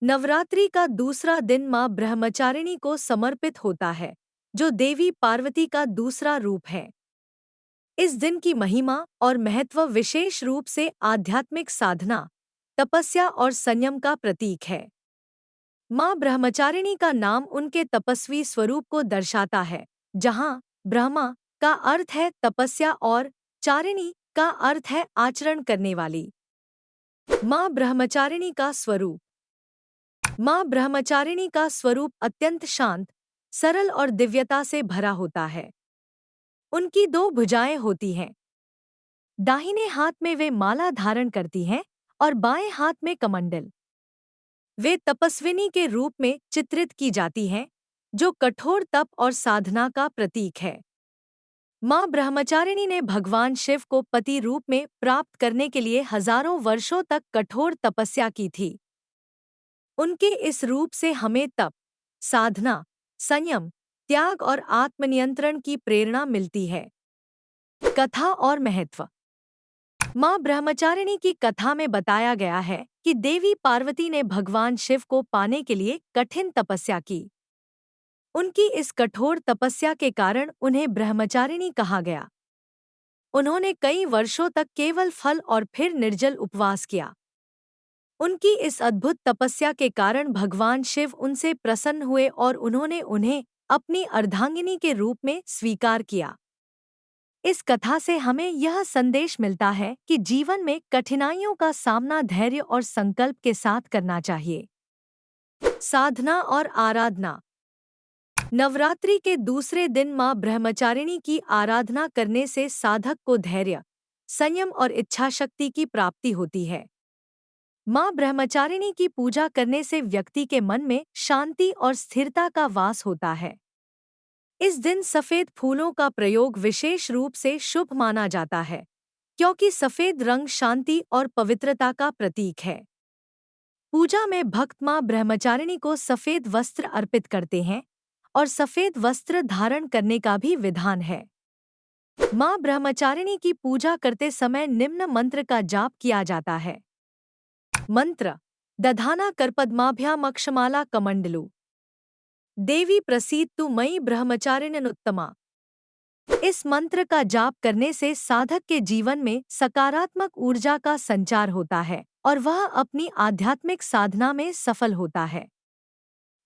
नवरात्रि का दूसरा दिन माँ ब्रह्मचारिणी को समर्पित होता है, जो देवी पार्वती का दूसरा रूप है। इस दिन की महिमा और महत्व विशेष रूप से आध्यात्मिक साधना, तपस्या और संयम का प्रतीक है। माँ ब्रह्मचारिणी का नाम उनके तपस्वी स्वरूप को दर्शाता है, जहाँ ब्रह्मा का अर्थ है तपस्या और चारिणी का अर्थ है आचरण करने वाली। माँ ब्रह्मचारिणी का स्वरूप। माँ ब्रह्मचारिणी का स्वरूप अत्यंत शांत, सरल और दिव्यता से भरा होता है। उनकी दो भुजाएं होती हैं। दाहिने हाथ में वे माला धारण करती हैं और बाएं हाथ में कमंडल। वे तपस्विनी के रूप में चित्रित की जाती हैं, जो कठोर तप और साधना का प्रतीक है। माँ ब्रह्मचारिणी ने भगवान शिव को पति रूप में प्राप्त करने के लिए हजारों वर्षों तक कठोर तपस्या की थी। उनके इस रूप से हमें तप, साधना, संयम, त्याग और आत्मनियंत्रण की प्रेरणा मिलती है। कथा और महत्व। माँ ब्रह्मचारिणी की कथा में बताया गया है कि देवी पार्वती ने भगवान शिव को पाने के लिए कठिन तपस्या की। उनकी इस कठोर तपस्या के कारण उन्हें ब्रह्मचारिणी कहा गया। उन्होंने कई वर्षों तक केवल फल और फिर निर्जल उपवास किया। उनकी इस अद्भुत तपस्या के कारण भगवान शिव उनसे प्रसन्न हुए और उन्होंने उन्हें अपनी अर्धांगिनी के रूप में स्वीकार किया। इस कथा से हमें यह संदेश मिलता है कि जीवन में कठिनाइयों का सामना धैर्य और संकल्प के साथ करना चाहिए। साधना और आराधना। नवरात्रि के दूसरे दिन माँ ब्रह्मचारिणी की आराधना करने से साधक को धैर्य, संयम और इच्छाशक्ति की प्राप्ति होती है। माँ ब्रह्मचारिणी की पूजा करने से व्यक्ति के मन में शांति और स्थिरता का वास होता है। इस दिन सफेद फूलों का प्रयोग विशेष रूप से शुभ माना जाता है, क्योंकि सफेद रंग शांति और पवित्रता का प्रतीक है। पूजा में भक्त माँ ब्रह्मचारिणी को सफेद वस्त्र अर्पित करते हैं और सफेद वस्त्र धारण करने का भी विधान है। माँ ब्रह्मचारिणी की पूजा करते समय निम्न मंत्र का जाप किया जाता है। मंत्र। दधाना करपद्माभ्याम अक्षमाला कमंडलू। देवी प्रसीदतु मयि ब्रह्मचारिण्यनुत्तमा। इस मंत्र का जाप करने से साधक के जीवन में सकारात्मक ऊर्जा का संचार होता है और वह अपनी आध्यात्मिक साधना में सफल होता है।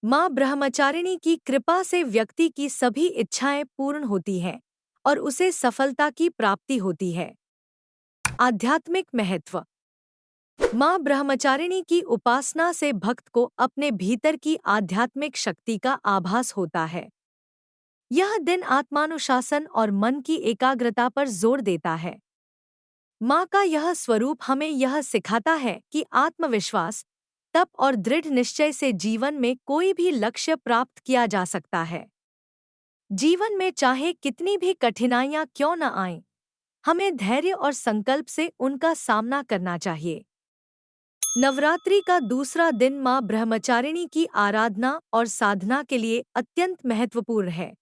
माँ ब्रह्मचारिणी की कृपा से व्यक्ति की सभी इच्छाएं पूर्ण होती हैं और उसे सफलता की प्राप्ति होती है। आध्यात्मिक महत्व। माँ ब्रह्मचारिणी की उपासना से भक्त को अपने भीतर की आध्यात्मिक शक्ति का आभास होता है। यह दिन आत्मानुशासन और मन की एकाग्रता पर जोर देता है। माँ का यह स्वरूप हमें यह सिखाता है कि आत्मविश्वास, तप और दृढ़ निश्चय से जीवन में कोई भी लक्ष्य प्राप्त किया जा सकता है। जीवन में चाहे कितनी भी कठिनाइयाँ क्यों न आएं, हमें धैर्य और संकल्प से उनका सामना करना चाहिए। नवरात्रि का दूसरा दिन माँ ब्रह्मचारिणी की आराधना और साधना के लिए अत्यंत महत्वपूर्ण है।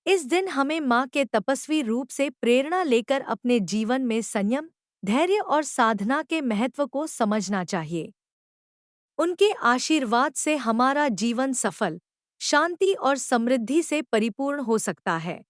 इस दिन हमें माँ के तपस्वी रूप से प्रेरणा लेकर अपने जीवन में संयम, धैर्य और साधना के महत्व को समझना चाहिए। उनके आशीर्वाद से हमारा जीवन सफल, शांति और समृद्धि से परिपूर्ण हो सकता है।